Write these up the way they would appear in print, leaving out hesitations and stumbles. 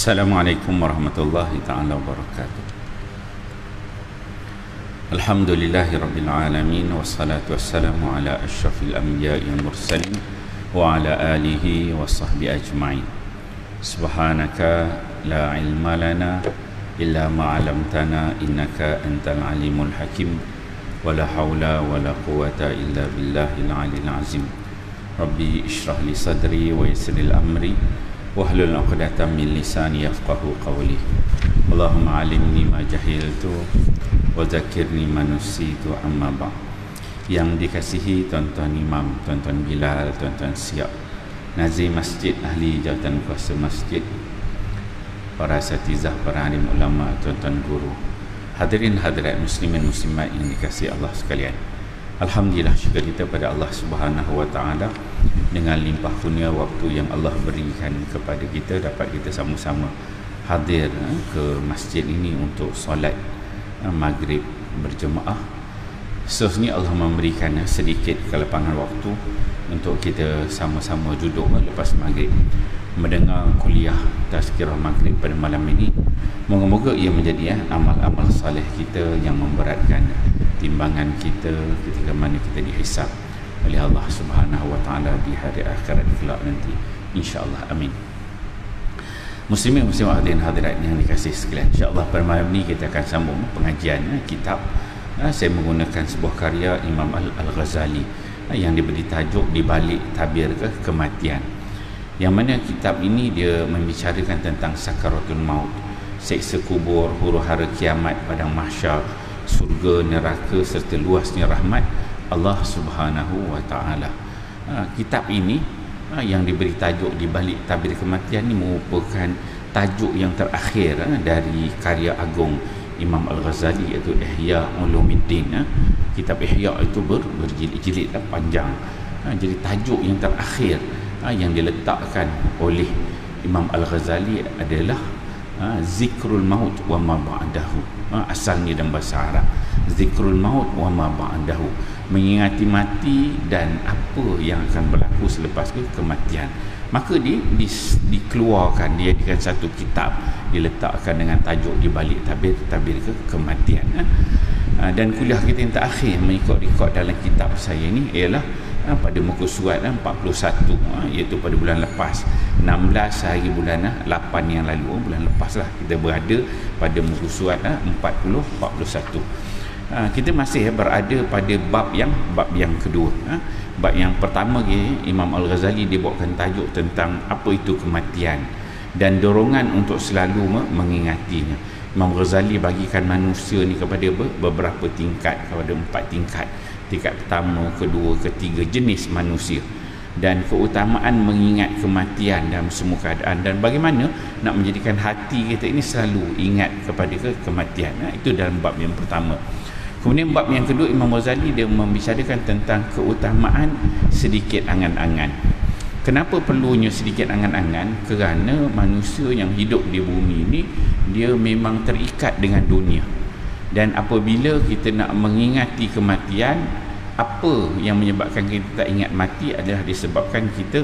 Assalamualaikum warahmatullahi ta'ala wabarakatuh. Alhamdulillahi rabbil alamin, wassalatu wassalamu ala asyrafil anbiya'i wal mursalin wa ala alihi wa sahbihi ajma'in. Subhanaka la ilma lana illa ma'alamtana innaka antal alimul hakim, wa la hawla wa la quwata illa billahil alil azim. Rabbi ishrah li sadri wa yassiril amri wahlul 'uqdatam min lisani yafqahu qawli. Allahumma 'allimni ma jahiltu wa zakkirni ma nusitu, amma ba'd. Yang dikasihi tuan-tuan imam, tuan-tuan Bilal, tuan-tuan Siap, nazir masjid, ahli jawatan kuasa masjid, para asatizah, para alim ulama, tuan-tuan guru, hadirin hadirat muslimin muslimat yang dikasihi Allah sekalian. Alhamdulillah, syukur kita pada Allah Subhanahu wa taala dengan limpah kurnia waktu yang Allah berikan kepada kita, dapat kita sama-sama hadir ke masjid ini untuk solat maghrib berjemaah. Seterusnya Allah memberikan sedikit kelapangan waktu untuk kita sama-sama duduk lepas maghrib mendengar kuliah tazkirah maghrib pada malam ini. Moga-moga ia menjadi amal-amal saleh kita yang memberatkan timbangan kita ketika mana kita dihisab oleh Allah Subhanahu wa taala di hari akhirat kelak nanti, insya-Allah. Amin. Muslimin muslimat hadirin hadirat yang dikasihi sekalian, insya-Allah pada malam ini kita akan sambung pengajian kitab. Saya menggunakan sebuah karya Imam Al-Ghazali yang diberi tajuk Di Balik Tabir Kematian, yang mana kitab ini dia membicarakan tentang sakaratul maut, seksa kubur, huru-hara kiamat, padang mahsyar, surga, neraka serta luasnya rahmat Allah Subhanahu wa taala. Kitab ini yang diberi tajuk Di Balik Tabir Kematian ini merupakan tajuk yang terakhir dari karya agung Imam Al-Ghazali, iaitu Ihya Ulumuddin. Kitab Ihya itu berjilid-jilid panjang. Jadi tajuk yang terakhir yang diletakkan oleh Imam Al-Ghazali adalah zikrul maut wa ma ba'dahu. Asalnya dalam bahasa Arab, zikrul maut wa ma ba'dahu, mengingati mati dan apa yang akan berlaku selepas kematian. Maka dikeluarkan, dijadikan satu kitab, diletakkan dengan tajuk Di Balik Tabir Kematian. Dan kuliah kita yang terakhir mengikut rekod dalam kitab saya ini ialah pada muka surat 41, iaitu pada bulan lepas, 16 hari bulan 8 yang lalu, bulan lepas lah kita berada pada muka surat 41. Kita masih berada pada bab yang kedua. Bab yang pertama, Imam Al-Ghazali dia bawakan tajuk tentang apa itu kematian dan dorongan untuk selalu mengingatinya. Imam Ghazali bagikan manusia ni kepada beberapa tingkat, kepada 4 tingkat. Tingkat pertama, kedua, ketiga jenis manusia, dan keutamaan mengingat kematian dalam semua keadaan, dan bagaimana nak menjadikan hati kita ini selalu ingat kepada kematian. Itu dalam bab yang pertama. Kemudian bab yang kedua, Imam Ghazali dia membicarakan tentang keutamaan sedikit angan-angan. Kenapa perlunya sedikit angan-angan? Kerana manusia yang hidup di bumi ini dia memang terikat dengan dunia. Dan apabila kita nak mengingati kematian, apa yang menyebabkan kita tak ingat mati adalah disebabkan kita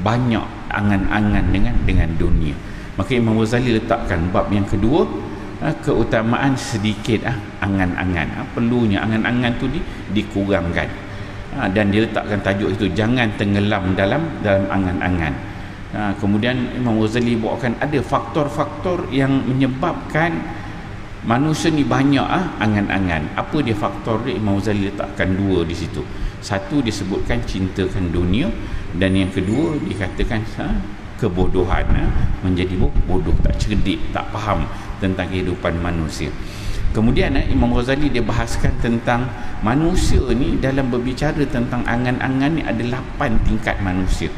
banyak angan-angan dengan dunia. Maka Imam Ghazali letakkan bab yang kedua, keutamaan sedikit angan-angan. Perlunya angan-angan tu dikurangkan. Dan dia letakkan tajuk itu, jangan tenggelam dalam angan-angan. Kemudian Imam Ghazali bawakan ada faktor-faktor yang menyebabkan manusia ni banyak angan-angan. Apa dia faktor dia? Imam Ghazali letakkan 2 di situ. Satu disebutkan cintakan dunia, dan yang kedua dikatakan kebodohan, menjadi bodoh, tak cerdik, tak faham tentang kehidupan manusia. Kemudian Imam Ghazali dia bahaskan tentang manusia ni dalam berbicara tentang angan-angan ni ada 8 tingkat manusia.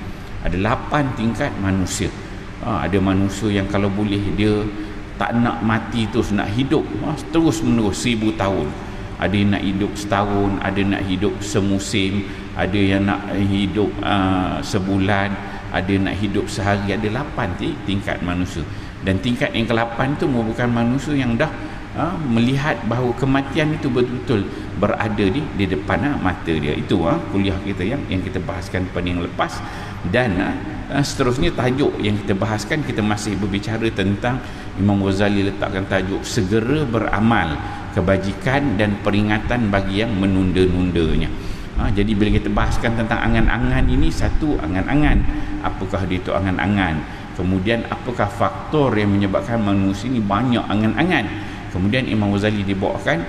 Ada 8 tingkat manusia. Ada manusia yang kalau boleh dia tak nak mati terus, nak hidup terus menerus 1000 tahun. Ada yang nak hidup setahun, ada nak hidup semusim, ada yang nak hidup sebulan, ada nak hidup sehari. Ada 8 tingkat manusia. Dan tingkat yang ke-8 tu merupakan manusia yang dah melihat bahawa kematian itu betul-betul berada di depan mata dia. Itu kuliah kita yang kita bahaskan pada yang lepas. Dan seterusnya tajuk yang kita bahaskan, kita masih berbicara tentang Imam Ghazali letakkan tajuk segera beramal kebajikan dan peringatan bagi yang menunda-nundanya. Jadi bila kita bahaskan tentang angan-angan ini, satu, angan-angan, apakah dia itu angan-angan, kemudian apakah faktor yang menyebabkan manusia ini banyak angan-angan, kemudian Imam Ghazali dibawakan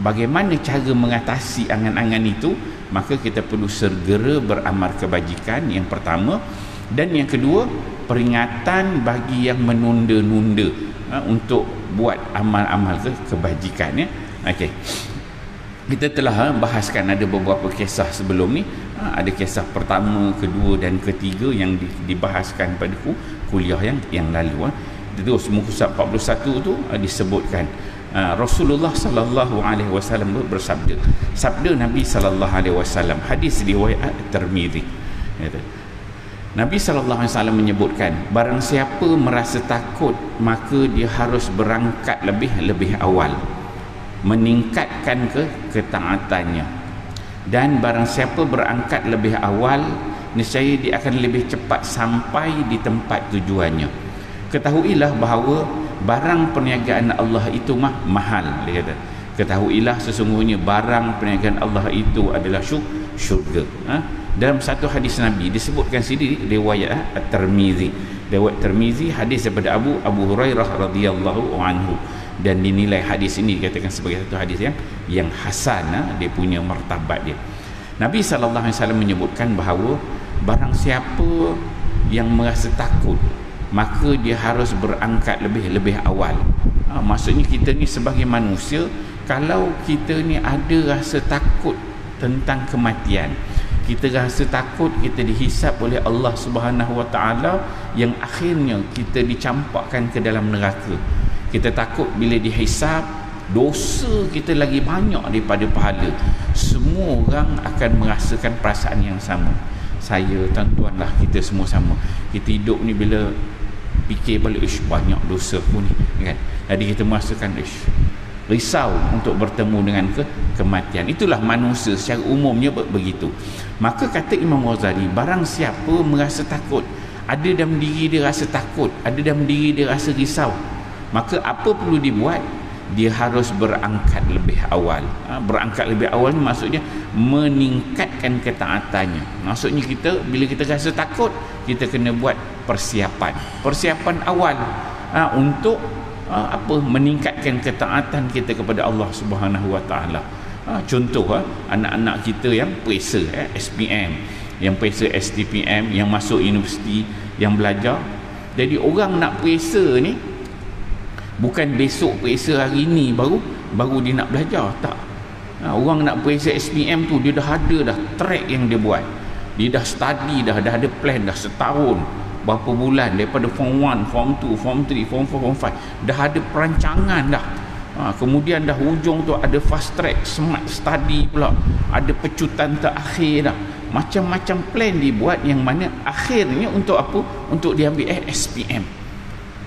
bagaimana cara mengatasi angan-angan itu. Maka kita perlu segera beramal kebajikan, yang pertama. Dan yang kedua, peringatan bagi yang menunda-nunda untuk buat amal-amal kebajikan. Okey, kita telah bahaskan ada beberapa kisah sebelum ni. Ada kisah pertama, kedua dan ketiga yang dibahaskan pada kuliah yang lalu. Terus muka surat 41 tu disebutkan Rasulullah sallallahu alaihi wasallam bersabda. Sabda Nabi sallallahu alaihi wasallam, hadis riwayat Tirmizi. Nabi sallallahu alaihi wasallam menyebutkan, barang siapa merasa takut maka dia harus berangkat lebih awal, meningkatkan ketaatannya. Dan barang siapa berangkat lebih awal, nescaya dia akan lebih cepat sampai di tempat tujuannya. Ketahuilah bahawa barang perniagaan Allah itu mahal, dia kata. Ketahuilah sesungguhnya barang perniagaan Allah itu adalah syurga. Dalam satu hadis Nabi disebutkan sini, riwayat At-Tirmizi. Riwayat Tirmizi, hadis daripada Abu Hurairah radhiyallahu anhu, dan dinilai hadis ini dikatakan sebagai satu hadis yang hasan, dia punya martabat dia. Nabi sallallahu alaihi wasallam menyebutkan bahawa barang siapa yang merasa takut, maka dia harus berangkat lebih awal. Maksudnya kita ni sebagai manusia, kalau kita ni ada rasa takut tentang kematian, kita rasa takut kita dihisap oleh Allah Subhanahu Wa Taala, yang akhirnya kita dicampakkan ke dalam neraka. Kita takut bila dihisap, dosa kita lagi banyak daripada pahala. Semua orang akan merasakan perasaan yang sama. Saya, tuan-tuan lah, kita semua sama. Kita hidup ni bila fikir balik, banyak dosa pun ni, kan? Jadi kita merasakan risau untuk bertemu dengan kematian. Itulah manusia secara umumnya begitu. Maka kata Imam Ghazali, barang siapa merasa takut, ada dalam diri dia rasa takut, ada dalam diri dia rasa risau, maka apa perlu dibuat? Dia harus berangkat lebih awal. Berangkat lebih awal ni maksudnya meningkatkan ketaatannya. Maksudnya kita, bila kita rasa takut, kita kena buat persiapan awal untuk meningkatkan ketaatan kita kepada Allah Subhanahu Wa Taala. Contoh, anak-anak kita yang periksa SPM, yang periksa STPM, yang masuk universiti, yang belajar. Jadi orang nak periksa ni bukan besok periksa, hari ni baru dia nak belajar, tak. Orang nak periksa SPM tu, dia dah ada track yang dia buat. Dia dah study, dah ada plan, dah setahun, berapa bulan, daripada form 1, form 2, form 3, form 4, form 5, dah ada perancangan dah. Kemudian dah hujung tu ada fast track, smart study pula, ada pecutan terakhir dah. Macam-macam plan dibuat, yang mana akhirnya untuk apa? Untuk diambil SPM.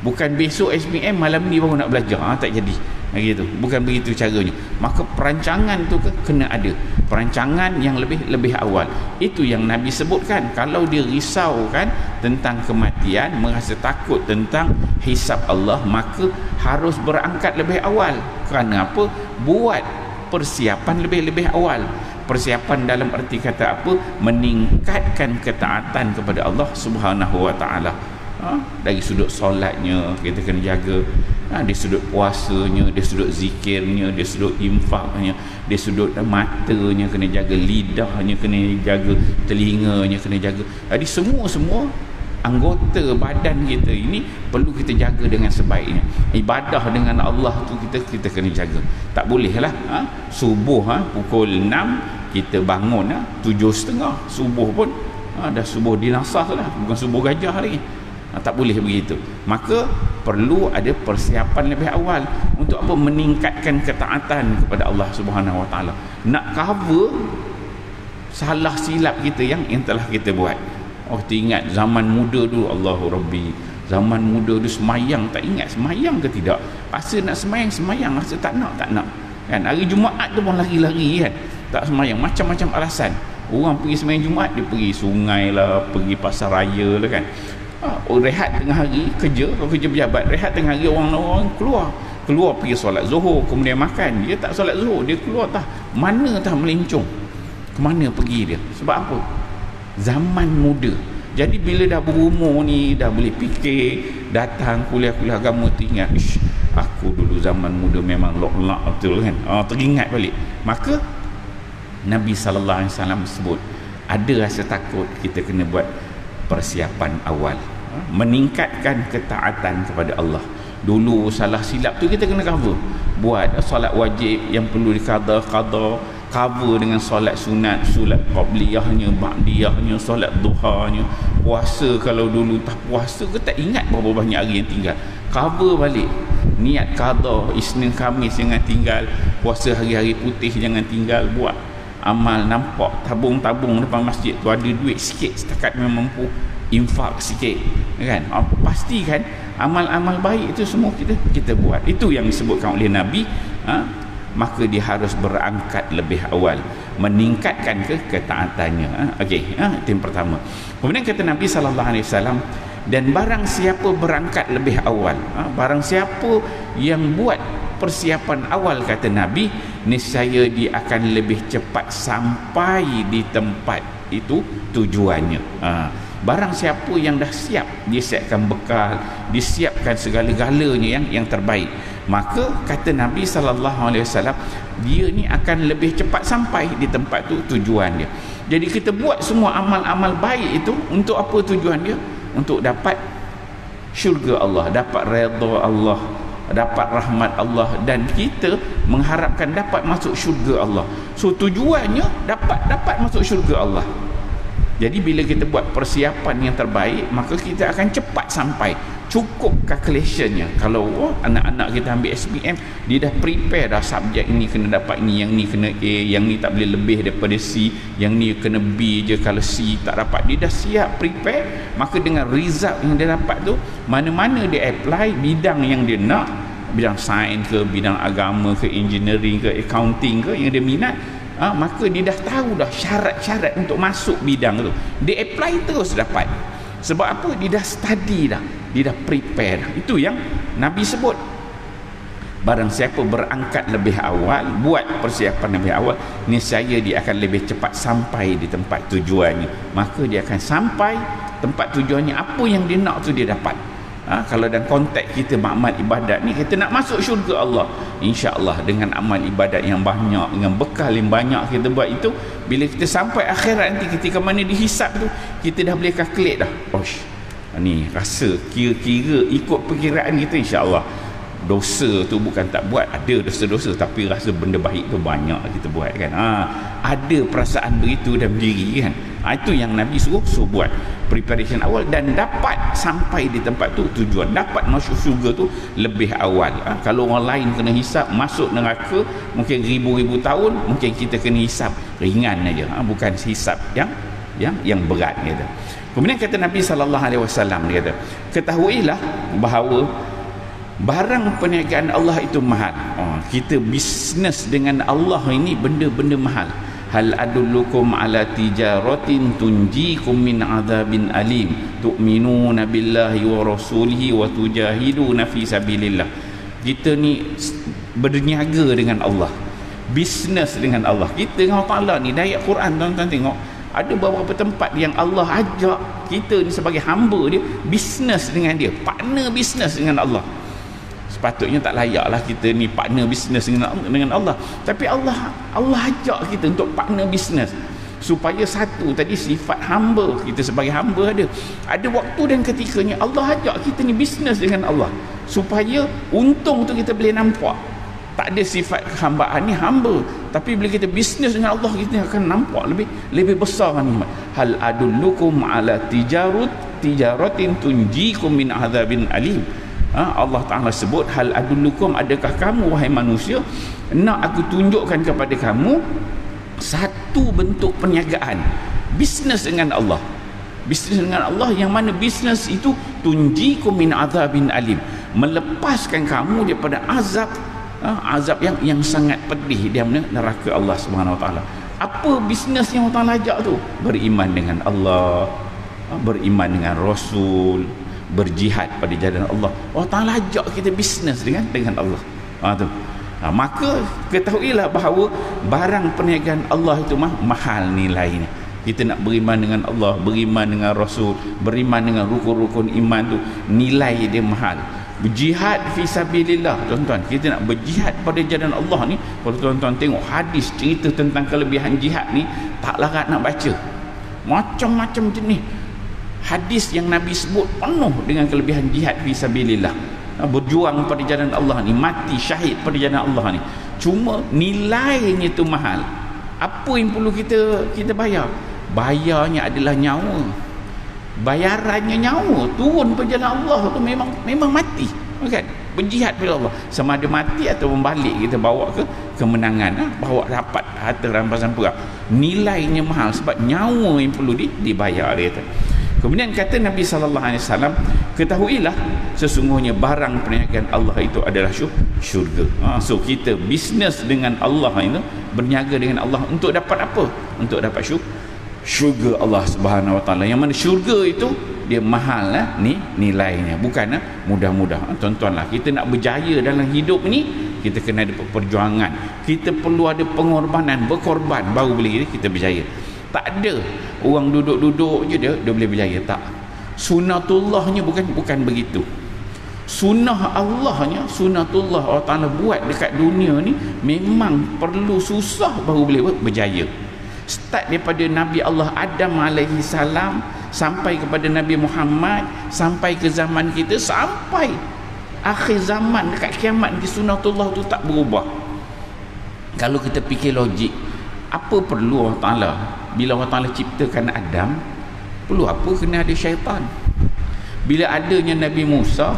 Bukan besok SPM, malam ni baru nak belajar. Tak jadi gitu. Bukan begitu caranya. Maka perancangan tu kena ada perancangan yang lebih awal. Itu yang Nabi sebutkan. Kalau dia risau kan tentang kematian, merasa takut tentang hisab Allah, maka harus berangkat lebih awal. Kerana apa? Buat persiapan lebih awal. Persiapan dalam arti kata apa? Meningkatkan ketaatan kepada Allah Subhanahu Wa Taala. Dari sudut solatnya kita kena jaga, dari sudut puasanya, dari sudut zikirnya, dari sudut infaknya, dari sudut matanya kena jaga, lidahnya kena jaga, telinganya kena jaga. Jadi semua anggota badan kita ini perlu kita jaga dengan sebaiknya. Ibadah dengan Allah tu kita kena jaga. Tak bolehlah subuh pukul 6 kita bangun 7.30 subuh pun dah subuh dinasah lah, bukan subuh gajah hari. Tak boleh begitu. Maka perlu ada persiapan lebih awal. Untuk apa? Meningkatkan ketaatan kepada Allah Subhanahu Wa Taala. Nak cover salah silap kita yang telah kita buat. Kita ingat zaman muda dulu, Allahu Rabbi, zaman muda dulu semayang, tak ingat semayang ke tidak? Rasa nak semayang, rasa tak nak kan. Hari Jumaat tu pun lari-lari kan, tak semayang, macam-macam alasan. Orang pergi semayang Jumaat, dia pergi sungai lah, pergi pasar raya lah kan. Rehat tengah hari kerja, kalau kerja pejabat, rehat tengah hari orang keluar pergi solat zuhur, kemudian makan. Dia tak solat zuhur, dia keluar mana melencong, ke mana pergi dia. Sebab apa? Zaman muda. Jadi bila dah berumur ni, dah boleh fikir, datang kuliah-kuliah agama, teringat, aku dulu zaman muda memang lok-lok betul kan. Teringat balik. Maka Nabi SAW sebut, ada rasa takut, kita kena buat persiapan awal, meningkatkan ketaatan kepada Allah. Dulu salah silap tu kita kena buat solat wajib yang perlu cover dengan solat sunat, solat qabliyahnya, ba'diyahnya, solat duhanya. Puasa, kalau dulu tak puasa ke tak ingat berapa banyak hari yang tinggal, cover balik. Niat qada Isnin Khamis jangan tinggal, puasa hari-hari putih jangan tinggal, buat amal. Nampak tabung-tabung depan masjid tu, ada duit sikit setakat memang mampu, infak sikit kan. Pastikan amal-amal baik itu semua kita buat. Itu yang disebutkan oleh Nabi. Maka dia harus berangkat lebih awal, meningkatkan ketaatannya. Okey, itu yang pertama. Kemudian kata Nabi SAW, dan barang siapa berangkat lebih awal, barang siapa yang buat persiapan awal, kata Nabi, niscaya dia akan lebih cepat sampai di tempat itu tujuannya. Barang siapa yang dah siap, dia siapkan bekal, dia siapkan segala-galanya yang terbaik, maka kata Nabi SAW, dia ni akan lebih cepat sampai di tempat tu tujuan dia. Jadi kita buat semua amal-amal baik itu untuk apa tujuan dia? Untuk dapat syurga Allah, dapat redha Allah, dapat rahmat Allah, dan kita mengharapkan dapat masuk syurga Allah. So tujuannya dapat masuk syurga Allah. Jadi bila kita buat persiapan yang terbaik, maka kita akan cepat sampai. Cukup calculationnya. Kalau anak-anak kita ambil SPM, dia dah prepare dah, subjek ini kena dapat ini, yang ni kena A, yang ni tak boleh lebih daripada C, yang ni kena B je, kalau C tak dapat. Dia dah siap prepare. Maka dengan result yang dia dapat tu, mana-mana dia apply bidang yang dia nak, bidang sains ke, bidang agama ke, engineering ke, accounting ke, yang dia minat, maka dia dah tahu dah syarat-syarat untuk masuk bidang tu. Dia apply terus dapat. Sebab apa? Dia dah study dah, dia dah prepare dah. Itu yang Nabi sebut. Barang siapa berangkat lebih awal, buat persiapan lebih awal, niscaya dia akan lebih cepat sampai di tempat tujuannya. Maka dia akan sampai tempat tujuannya, apa yang dia nak tu dia dapat. Kalau dalam konteks kita amal ibadat ni, kita nak masuk syurga Allah, insya-Allah dengan amal ibadat yang banyak, dengan bekal yang banyak kita buat itu, bila kita sampai akhirat nanti, ketika mana dihisap tu, kita dah boleh calculate dah. Ni rasa kira-kira ikut perkiraan kita, insya-Allah dosa tu bukan tak buat, ada dosa-dosa, tapi rasa benda baik tu banyak kita buat kan. Ada perasaan begitu dalam diri kan. Itu yang Nabi suruh buat preparation awal, dan dapat sampai di tempat tu tujuan, dapat masuk syurga tu lebih awal. Kalau orang lain kena hisap masuk neraka mungkin ribu-ribu tahun, mungkin kita kena hisap ringan aja, bukan hisap yang berat gitu. Kemudian kata Nabi SAW, dia kata, ketahuilah bahawa barang perniagaan Allah itu mahal. Kita bisnes dengan Allah ini benda-benda mahal. Hal adullukum ala tijaratin tunjikum min azabin alim tu'minuna billahi wa rasulihi wa tujahiduna fi sabilillah. Kita ni berniaga dengan Allah, bisnes dengan Allah. Kita dengan Allah Ta'ala ni, dari Quran tuan-tuan tengok, ada beberapa tempat yang Allah ajak kita ni sebagai hamba dia, bisnes dengan dia, partner bisnes dengan Allah. Sepatutnya tak layaklah kita ni partner bisnes dengan Allah, tapi Allah ajak kita untuk partner bisnes, supaya satu tadi sifat hamba kita sebagai hamba ada waktu dan ketikanya Allah ajak kita ni bisnes dengan Allah, supaya untung tu kita boleh nampak. Tak ada sifat kehambaan ni hamba, tapi bila kita bisnes dengan Allah, kita akan nampak lebih besar nikmat. Hal adullukum ala tijaratin tunjikum min azabin alim. Allah Ta'ala sebut, hal adullukum, adakah kamu wahai manusia nak aku tunjukkan kepada kamu satu bentuk perniagaan, bisnes dengan Allah. Bisnes dengan Allah yang mana bisnes itu tunjikum min azabin alim, melepaskan kamu daripada azab, azab yang sangat pedih, dia neraka Allah Subhanahu Wa Taala. Apa bisnes yang Allah Taala ajak tu? Beriman dengan Allah, beriman dengan Rasul, berjihad pada jalan Allah. Allah Taala ajak kita bisnes dengan Allah. Tu. Maka ketahuilah bahawa barang perniagaan Allah itu mahal nilainya. Kita nak beriman dengan Allah, beriman dengan Rasul, beriman dengan rukun-rukun iman tu, nilai dia mahal. Berjihad fi sabilillah, tuan-tuan, kita nak berjihad pada jalan Allah ni. Kalau tuan-tuan tengok hadis cerita tentang kelebihan jihad ni, tak larat nak baca. Macam-macam jenis hadis yang Nabi sebut penuh dengan kelebihan jihad fi sabilillah. Berjuang pada jalan Allah ni, mati syahid pada jalan Allah ni. Cuma nilainya tu mahal. Apa yang perlu kita bayar? Bayarnya adalah nyawa. Bayarannya nyawa. Turun pada jalan Allah tu memang mati, kan? Berjihad pada Allah, sama ada mati atau balik kita bawa ke kemenangan, bawa dapat harta rampasan perang. Nilainya mahal sebab nyawa yang perlu dibayar, dia kata. Kemudian kata Nabi SAW, ketahuilah sesungguhnya barang perniagaan Allah itu adalah syurga. So kita bisnes dengan Allah itu, berniaga dengan Allah untuk dapat apa? Untuk dapat syurga Allah Subhanahu Wa Taala. Yang mana syurga itu dia mahal ni nilainya, bukan mudah-mudah. Tuan-tuan lah, kita nak berjaya dalam hidup ni, kita kena ada perjuangan, kita perlu ada pengorbanan, berkorban baru boleh kita berjaya. Tak ada orang duduk-duduk je dia boleh berjaya, tak. Sunnatullahnya bukan begitu. Sunnah Allahnya, sunnatullah Allah Ta'ala buat dekat dunia ni memang perlu susah baru boleh berjaya. Start daripada Nabi Allah Adam alaihi salam sampai kepada Nabi Muhammad, sampai ke zaman kita, sampai akhir zaman dekat kiamat nanti, sunnatullah tu tak berubah. Kalau kita fikir logik, apa perlu Allah Ta'ala bila Allah Ta'ala ciptakan Adam? Perlu apa kena ada syaitan? Bila adanya Nabi Musa,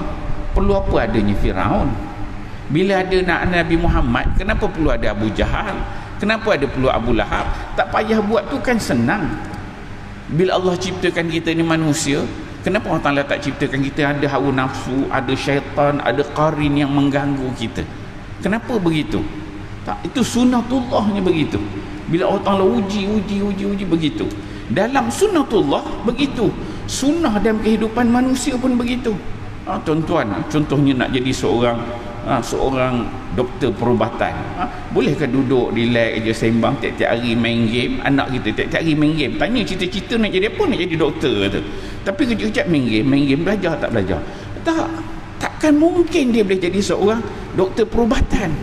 perlu apa adanya Firaun? Bila ada Nabi Muhammad, kenapa perlu ada Abu Jahal? Kenapa ada perlu Abu Lahab? Tak payah buat tu kan senang. Bila Allah ciptakan kita ni manusia, kenapa Allah Ta'ala tak ciptakan kita ada hawa nafsu, ada syaitan, ada qarin yang mengganggu kita? Kenapa begitu? Tak, itu sunnatullahnya begitu. Bila Allah Ta'ala uji begitu. Dalam sunnatullah begitu. Sunnah dalam kehidupan manusia pun begitu. Tuan-tuan, contohnya nak jadi seorang doktor perubatan, bolehkah duduk relax je sembang tiap-tiap hari main game? Anak kita tiap-tiap hari main game, tanya cita-cita nak jadi apa? Nak jadi doktor kata. Tapi kejap-kejap main game, belajar tak belajar? Takkan mungkin dia boleh jadi seorang doktor perubatan.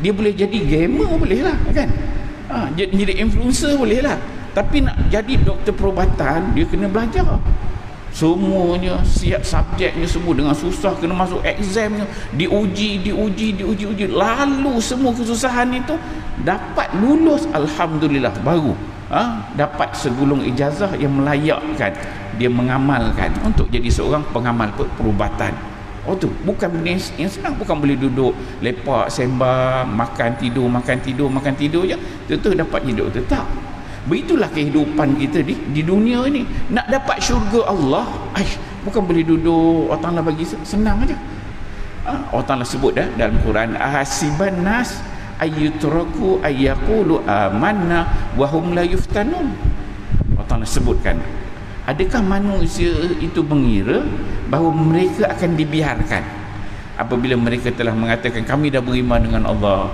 Dia boleh jadi gamer, boleh lah, kan? Jadi influencer boleh lah. Tapi nak jadi doktor perubatan, dia kena belajar semuanya, siap subjeknya semua dengan susah, kena masuk examnya, diuji, lalu semua kesusahan itu dapat lulus, alhamdulillah, baru dapat segulung ijazah yang melayakkan dia mengamalkan untuk jadi seorang pengamal perubatan. Tu bukan benda yang senang, bukan boleh duduk lepak sembang, makan tidur je tentu dapat jadi doktor. Tak. Begitulah kehidupan kita di dunia ini. Nak dapat syurga Allah, bukan boleh duduk Allah Ta'ala bagi senang aja. Allah Ta'ala sebut dalam Quran, ahasiban nas ayyutraku ayyaqulu amanna wa hum la yuftanun. Allah Ta'ala sebutkan, adakah manusia itu mengira bahawa mereka akan dibiarkan apabila mereka telah mengatakan kami dah beriman dengan Allah,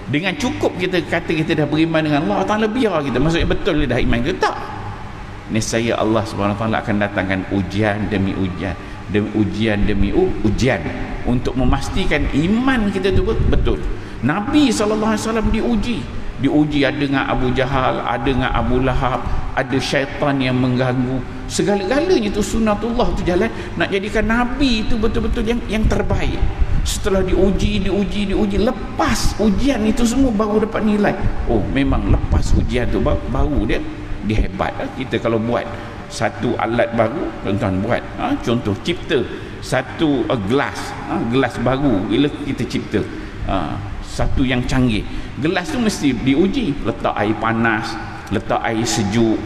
dengan cukup kita kata kita dah beriman dengan Allah, Allah Ta'ala biar kita, maksudnya betul dia dah iman kita? Tak. Nescaya Allah Subhanahu Wa Ta'ala akan datangkan ujian demi ujian untuk memastikan iman kita tu betul. Nabi SAW diuji ada dengan Abu Jahal, ada dengan Abu Lahab, ada syaitan yang mengganggu. Segala-galanya tu sunnatullah tu jalan nak jadikan Nabi itu betul-betul yang terbaik. Setelah diuji, lepas ujian itu semua baru dapat nilai. Memang lepas ujian tu baru dia hebat. Kita kalau buat satu alat baru, tuan-tuan buat, contoh cipta satu gelas baru, bila kita cipta satu yang canggih, gelas tu mesti diuji, letak air panas, letak air sejuk,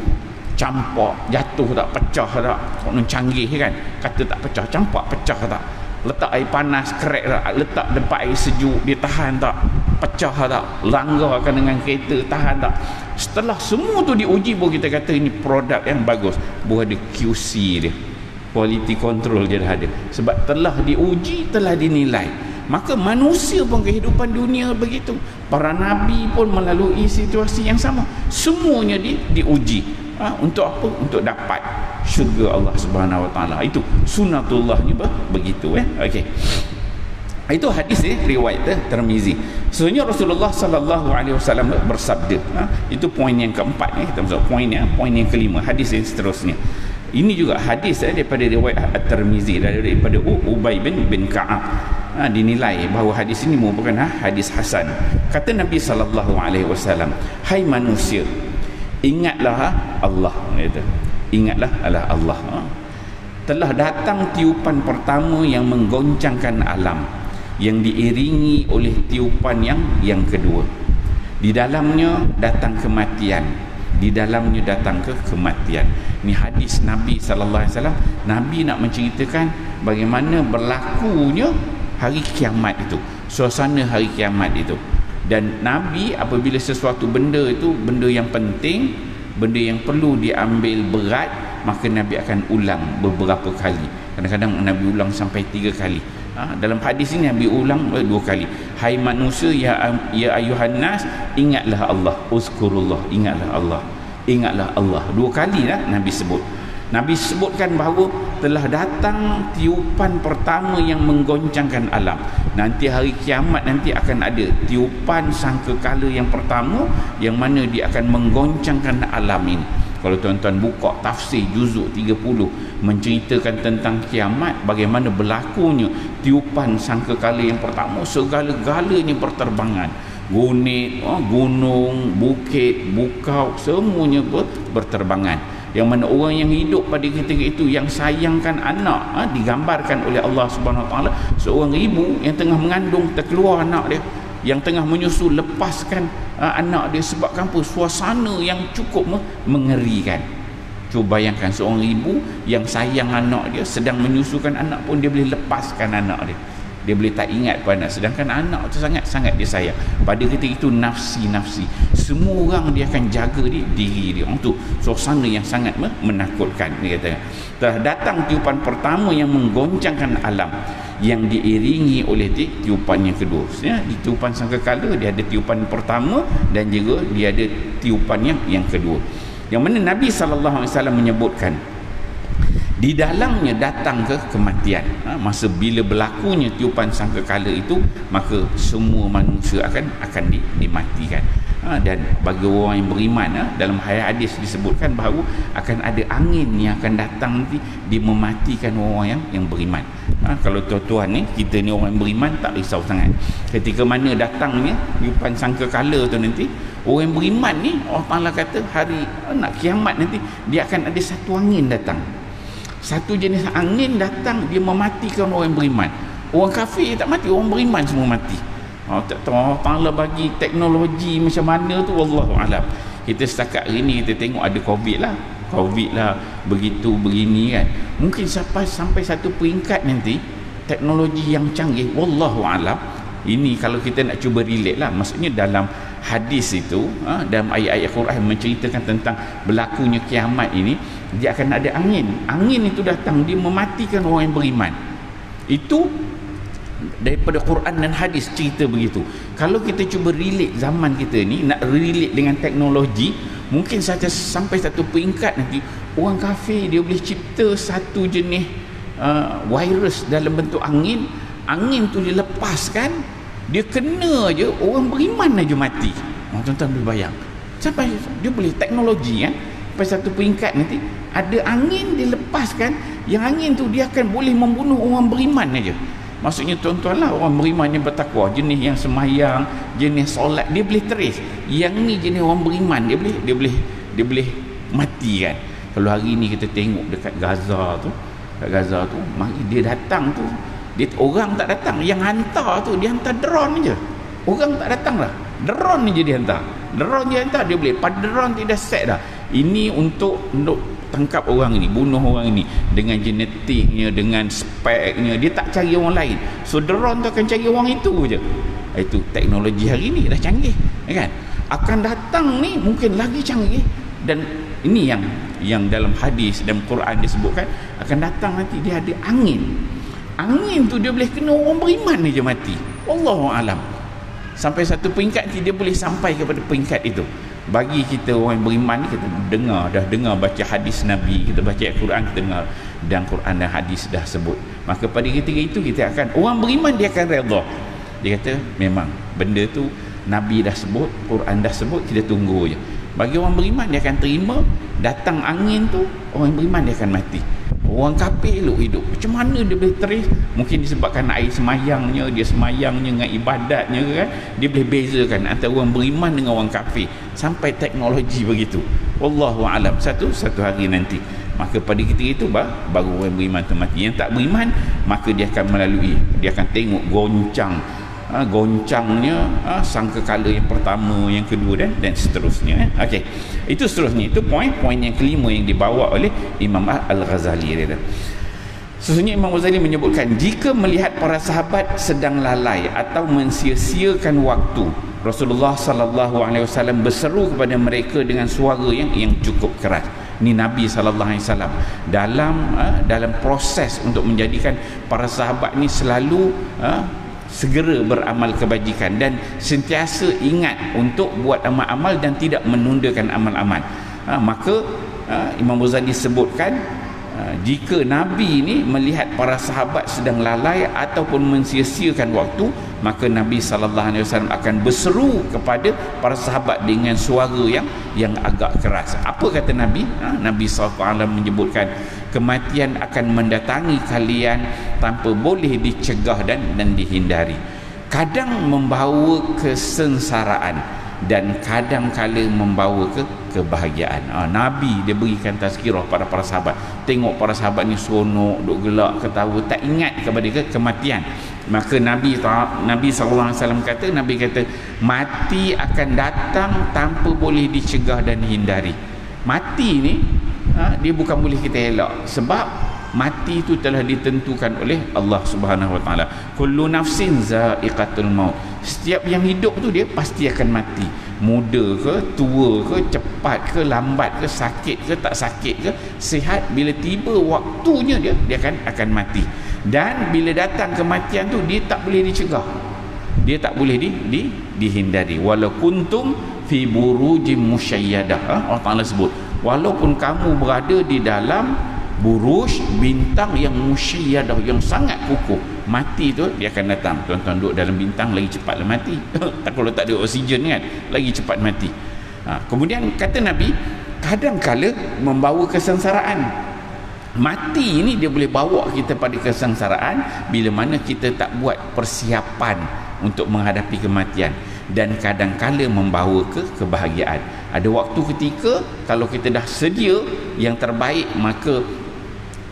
campak, jatuh jatuh tak, pecah tak, orang canggih kan, kata tak pecah, campak pecah tak, letak air panas crack tak, letak tempat air sejuk dia tahan tak, pecah tak, langgarkan dengan kereta tahan tak. Setelah semua tu diuji, baru kita kata ini produk yang bagus, baru ada QC dia, quality control dia dah ada, sebab telah diuji, telah dinilai. Maka manusia pun kehidupan dunia begitu, para nabi pun melalui situasi yang sama, semuanya diuji. Untuk apa? Untuk dapat syurga Allah Subhanahu Wa Taala. Itu sunnatullahnya begitu. Okey, itu hadis riwayat Tirmizi. Sebenarnya Rasulullah sallallahu alaihi wasallam bersabda, itu poin yang keempat ni, kita masuk poin yang kelima, hadis yang seterusnya. Ini juga hadis daripada riwayat At-Tirmizi, daripada Ubay bin Ka'ab. Dinilai bahawa hadis ini merupakan hadis hasan. Kata Nabi sallallahu alaihi wasallam, hai manusia, ingatlah Allah, kata, ingatlah Allah. Telah datang tiupan pertama yang menggoncangkan alam, yang diiringi oleh tiupan yang kedua. Di dalamnya datang kematian, di dalamnya datang kematian. Ini hadis Nabi sallallahu alaihi wasallam. Nabi nak menceritakan bagaimana berlakunya hari kiamat itu, suasana hari kiamat itu. Dan Nabi apabila sesuatu benda itu benda yang penting, benda yang perlu diambil berat, maka Nabi akan ulang beberapa kali. Kadang-kadang Nabi ulang sampai 3 kali. Dalam hadis ini Nabi ulang 2 kali. Hai manusia, ya ayuhan nas, ingatlah Allah, uzkurullah, ingatlah Allah, ingatlah Allah. 2 kali lah Nabi sebut. Nabi sebutkan bahawa telah datang tiupan pertama yang menggoncangkan alam. Nanti hari kiamat nanti akan ada tiupan sangkakala yang pertama, yang mana dia akan menggoncangkan alam ini. Kalau tuan-tuan buka tafsir juzuk 30 menceritakan tentang kiamat, bagaimana berlakunya tiupan sangkakala yang pertama, segala-galanya berterbangan. Gunung, bukit, bukau, semuanya berterbangan. Yang mana orang yang hidup pada ketika itu, yang sayangkan anak, digambarkan oleh Allah Subhanahu Wa Taala, seorang ibu yang tengah mengandung, terkeluar anak dia, yang tengah menyusu, lepaskan anak dia. Sebabkan apa? Suasana yang cukup mengerikan. Cuba bayangkan seorang ibu yang sayang anak dia, sedang menyusukan anak pun dia boleh lepaskan anak dia, dia boleh tak ingat pada anak, sedangkan anak tu sangat-sangat dia sayang. Pada ketika itu nafsi-nafsi, semua orang dia akan jaga diri dia. Itu suasana yang sangat menakutkan. Dia kata telah datang tiupan pertama yang menggoncangkan alam, yang diiringi oleh tiupan yang kedua. Di tiupan sangkakala dia ada tiupan pertama, dan juga dia ada tiupan yang kedua, yang mana Nabi SAW menyebutkan di dalamnya datang kematian. Masa bila berlakunya tiupan sangkakala itu, maka semua manusia akan dimatikan. Dan bagi orang yang beriman, dalam hadis disebutkan bahawa akan ada angin yang akan datang nanti, dia mematikan orang yang beriman. Kalau tuan-tuan ni, kita ni orang yang beriman, tak risau sangat. Ketika mana datangnya tiupan sangkakala tu nanti, orang yang beriman ni, Allah Ta'ala kata hari nak kiamat nanti, dia akan ada satu angin datang, satu jenis angin datang, dia mematikan orang yang beriman. Orang kafir tak mati, orang beriman semua mati. Tak tahu Allah Ta'ala bagi teknologi macam mana tu, wallahualam. Kita setakat hari ni kita tengok ada COVID lah, begitu begini kan. Mungkin sampai satu peringkat nanti teknologi yang canggih, wallahualam. Ini kalau kita nak cuba relate lah, maksudnya dalam hadis itu, dalam ayat-ayat Quran menceritakan tentang berlakunya kiamat ini, dia akan ada angin itu datang, dia mematikan orang yang beriman. Itu daripada Quran dan hadis cerita begitu. Kalau kita cuba relate zaman kita ni, nak relate dengan teknologi, mungkin sampai satu peringkat nanti orang kafir dia boleh cipta satu jenis virus dalam bentuk angin tu dilepaskan, dia kena je orang beriman aja mati. Tuan-tuan boleh bayang sampai dia boleh teknologi kan. Sampai satu peringkat nanti ada angin dilepaskan, yang angin tu dia akan boleh membunuh orang beriman aja. Maksudnya tuan-tuan lah, orang beriman yang bertakwa, jenis yang semayang, jenis solat, dia boleh teris. Yang ni jenis orang beriman, dia boleh mati kan. Kalau hari ni kita tengok dekat Gaza tu, mari dia datang tu, dia orang tak datang, yang hantar tu dia hantar drone je. Orang tak datang lah, drone je dia hantar. Dia boleh, pada drone dia dah set dah. Ini untuk tangkap orang ini, bunuh orang ini dengan genetiknya, dengan speknya. Dia tak cari orang lain. So drone tu akan cari orang itu je. Itu teknologi hari ni dah canggih, kan? Akan datang ni mungkin lagi canggih. Dan ini yang dalam hadis dan Quran disebutkan, akan datang nanti dia ada angin. Angin tu dia boleh kena orang beriman je mati. Wallahu alam. Sampai satu peringkat dia boleh sampai kepada peringkat itu. Bagi kita orang yang beriman ni, kita dah dengar baca hadis Nabi, kita baca Al-Quran, kita dengar dan Quran dan hadis dah sebut. Maka pada ketika itu kita akan, orang beriman dia akan redha. Dia kata memang benda tu Nabi dah sebut, Quran dah sebut, kita tunggu je. Bagi orang beriman dia akan terima. Datang angin tu, orang yang beriman dia akan mati. Orang kafir elok hidup. Macam mana dia boleh terus? Mungkin disebabkan air semayangnya, dia semayangnya dengan ibadatnya, kan? Dia boleh bezakan antara orang beriman dengan orang kafir. Sampai teknologi begitu. Wallahu alam. Satu hari nanti. Maka pada ketika itu baru orang beriman tu mati. Yang tak beriman, maka dia akan melalui, dia akan tengok goncangnya sangkakala yang pertama, yang kedua dan seterusnya. Okey, itu seterusnya. Itu poin yang kelima yang dibawa oleh Imam Al-Ghazali. Sesungguhnya Imam Ghazali menyebutkan, jika melihat para sahabat sedang lalai atau mensia-siakan waktu, Rasulullah sallallahu alaihi wasallam berseru kepada mereka dengan suara yang cukup keras. Ni Nabi sallallahu alaihi wasallam dalam proses untuk menjadikan para sahabat ni selalu segera beramal kebajikan dan sentiasa ingat untuk buat amal-amal dan tidak menundakan amal-amal. Maka Imam Ghazali sebutkan, jika Nabi ni melihat para sahabat sedang lalai ataupun mensia-siakan waktu, maka Nabi sallallahu alaihi wasallam akan berseru kepada para sahabat dengan suara yang agak keras. Apa kata Nabi? Nabi sallallahu alaihi wasallam menyebutkan, kematian akan mendatangi kalian tanpa boleh dicegah dan dihindari. Kadang membawa kesengsaraan dan kadang kala membawa kebahagiaan. Nabi dia berikan tazkirah pada para sahabat. Tengok para sahabat ni seronok, duk gelak, ketawa, tak ingat kepada kematian. Maka Nabi sallallahu alaihi wasallam kata, Nabi kata, mati akan datang tanpa boleh dicegah dan dihindari. Mati ni dia bukan boleh kita elak, sebab mati itu telah ditentukan oleh Allah Subhanahu wa taala. Kullu nafsin zaiqatul maut. Setiap yang hidup tu dia pasti akan mati. Muda ke, tua ke, cepat ke, lambat ke, sakit ke, tak sakit ke, sihat, bila tiba waktunya dia akan mati. Dan bila datang kematian tu, dia tak boleh dicegah. Dia tak boleh dihindari. Walau kuntum fi burujim musyayyadah. Allah Taala sebut, walaupun kamu berada di dalam buruj, bintang yang musyayyadah, yang sangat kukuh, mati tu dia akan datang. Tuan-tuan duduk dalam bintang, lagi cepatlah mati. Kalau tak ada oksigen kan, lagi cepat mati. Kemudian kata Nabi, kadang-kala membawa kesengsaraan. Mati ini dia boleh bawa kita pada kesengsaraan bila mana kita tak buat persiapan untuk menghadapi kematian. Dan kadang-kala membawa kebahagiaan. Ada waktu ketika kalau kita dah sedia yang terbaik, maka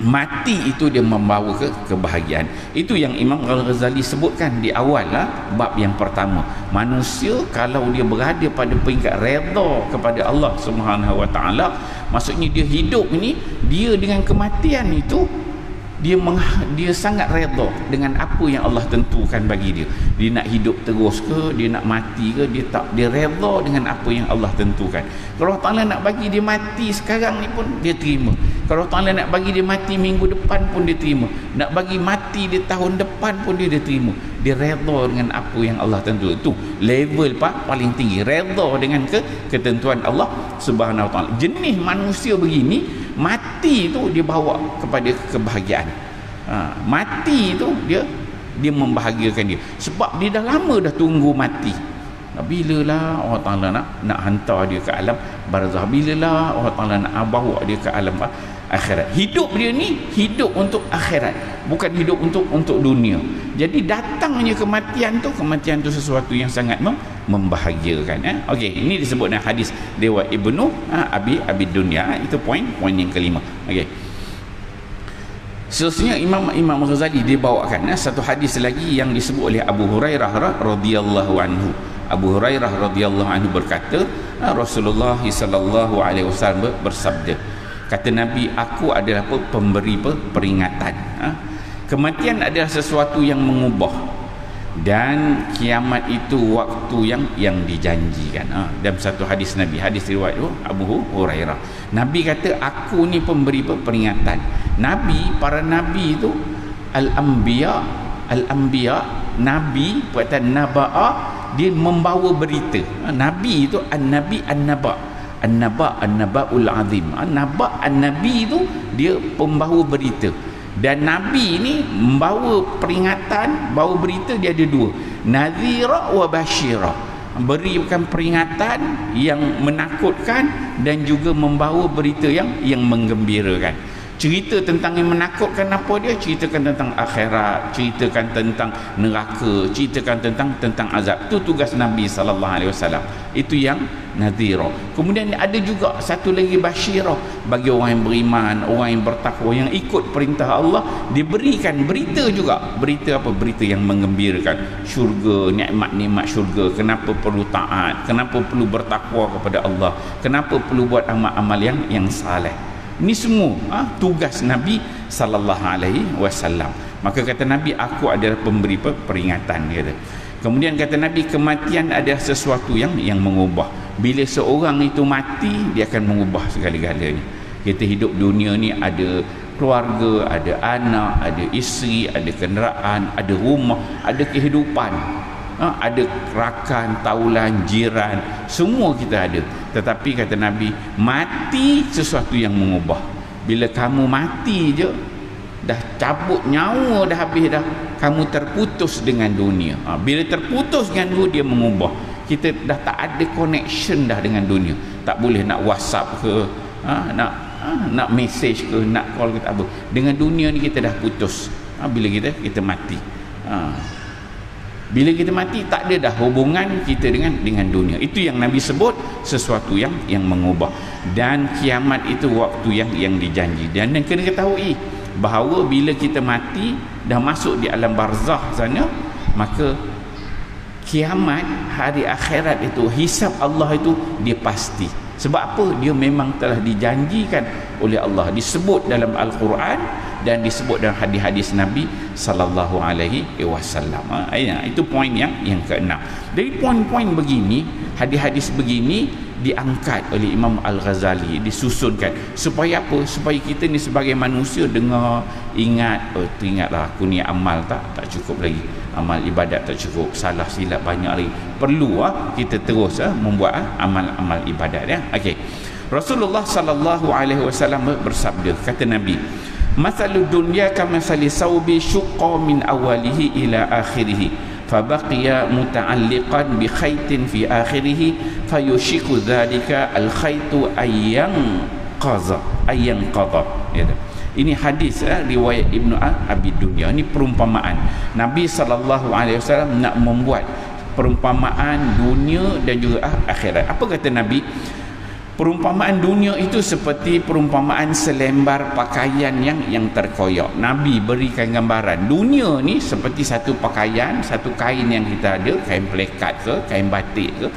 mati itu dia membawa kebahagiaan. Itu yang Imam Al-Ghazali sebutkan di awal bab yang pertama. Manusia kalau dia berada pada peringkat redha kepada Allah Subhanahu wa taala, maksudnya dia hidup ni, dia dengan kematian itu dia sangat redha dengan apa yang Allah tentukan bagi dia. Dia nak hidup terus ke, dia nak mati ke, dia redha dengan apa yang Allah tentukan. Kalau Allah Taala nak bagi dia mati sekarang ni pun dia terima. Kalau Allah Taala nak bagi dia mati minggu depan pun dia terima. Nak bagi mati dia tahun depan pun dia terima. Dia redha dengan apa yang Allah tentu. Itu level paling tinggi, redha dengan ketentuan Allah Subhanahu wa taala. Jenis manusia begini, mati itu dia bawa kepada kebahagiaan. Mati itu dia membahagiakan dia, sebab dia dah lama dah tunggu mati. Bilalah Allah Taala nak hantar dia ke alam barzakh, bilalah Allah Taala nak bawa dia ke alam akhirat. Hidup dia ni hidup untuk akhirat, bukan hidup untuk dunia. Jadi datangnya kematian tu sesuatu yang sangat membahagiakan. Okey, ini disebut dalam hadis Dewa Ibnu Abi Dunya. Itu poin yang kelima. Okey. Seterusnya Imam Ghazali dia bawakan satu hadis lagi yang disebut oleh Abu Hurairah radhiyallahu anhu. Abu Hurairah radhiyallahu anhu berkata, Rasulullah sallallahu alaihi wasallam bersabda, Kata Nabi, aku adalah pemberi peringatan. Kematian adalah sesuatu yang mengubah, dan kiamat itu waktu yang dijanjikan. Dalam satu hadis Nabi, hadis riwayat Abu Hurairah, Nabi kata, aku ni pemberi peringatan. Nabi, para nabi itu al-anbiya, nabi perkataan naba'a, dia membawa berita. Nabi itu an-naba'ul azim. Nabi itu dia pembawa berita. Dan Nabi ni membawa peringatan, bawa berita, dia ada dua, nadhira wa bashira, berikan peringatan yang menakutkan dan juga membawa berita yang menggembirakan. Cerita tentang yang menakutkan apa dia? Ceritakan tentang akhirat, ceritakan tentang neraka, ceritakan tentang azab. Itu tugas Nabi SAW. Itu yang nadhira. Kemudian ada juga satu lagi basyirah, bagi orang yang beriman, orang yang bertakwa, yang ikut perintah Allah, diberikan berita juga. Berita apa? Berita yang menggembirakan. Syurga, nikmat-nikmat syurga. Kenapa perlu taat, kenapa perlu bertakwa kepada Allah, kenapa perlu buat amal-amal yang saleh. Ini semua tugas Nabi SAW. Maka kata Nabi, aku adalah pemberi peringatan, kata. Kemudian kata Nabi, kematian adalah sesuatu yang mengubah. Bila seorang itu mati, dia akan mengubah segala-galanya. Kita hidup dunia ni ada keluarga, ada anak, ada isteri, ada kenderaan, ada rumah, ada kehidupan, ada rakan, taulan, jiran, semua kita ada. Tetapi kata Nabi, mati sesuatu yang mengubah. Bila kamu mati je, dah cabut nyawa, dah habis dah, kamu terputus dengan dunia. Bila terputus dengan dunia, dia mengubah. Kita dah tak ada connection dah dengan dunia. Tak boleh nak WhatsApp ke, nak message ke, nak call ke, tak apa. Dengan dunia ni kita dah putus. Bila kita mati, bila kita mati, tak ada dah hubungan kita dengan dunia. Itu yang Nabi sebut sesuatu yang mengubah. Dan kiamat itu waktu yang dijanji. Dan kena ketahui bahawa bila kita mati, dah masuk di alam barzakh sana, maka kiamat, hari akhirat itu, hisab Allah itu, dia pasti. Sebab apa? Dia memang telah dijanjikan oleh Allah, disebut dalam Al-Quran dan disebut dalam hadis-hadis Nabi SAW. Itu poin yang keenam. Dari poin-poin begini, hadis-hadis begini diangkat oleh Imam Al-Ghazali, disusunkan supaya apa? Supaya kita ni sebagai manusia dengar, ingat, teringatlah aku ni amal tak cukup lagi, amal ibadat tak cukup, salah silap banyak lagi, perlu kita terus membuat amal-amal ibadat ya. Okey. Rasulullah SAW bersabda, kata Nabi, masalud dunya kamasali saubi syuqqa min awalihi ila akhirih fabaqiya muta'alliqan bi khaytin fi akhirih fayushiku dhalika al khaytu ayyan qadha ya. Ini hadis riwayat Ibnu Abi Dunya. Ini perumpamaan. Nabi SAW nak membuat perumpamaan dunia dan juga akhirat. Apa kata Nabi? Perumpamaan dunia itu seperti perumpamaan selembar pakaian yang terkoyak. Nabi berikan gambaran dunia ni seperti satu pakaian, satu kain yang kita ada, kain pelekat ke, kain batik ke,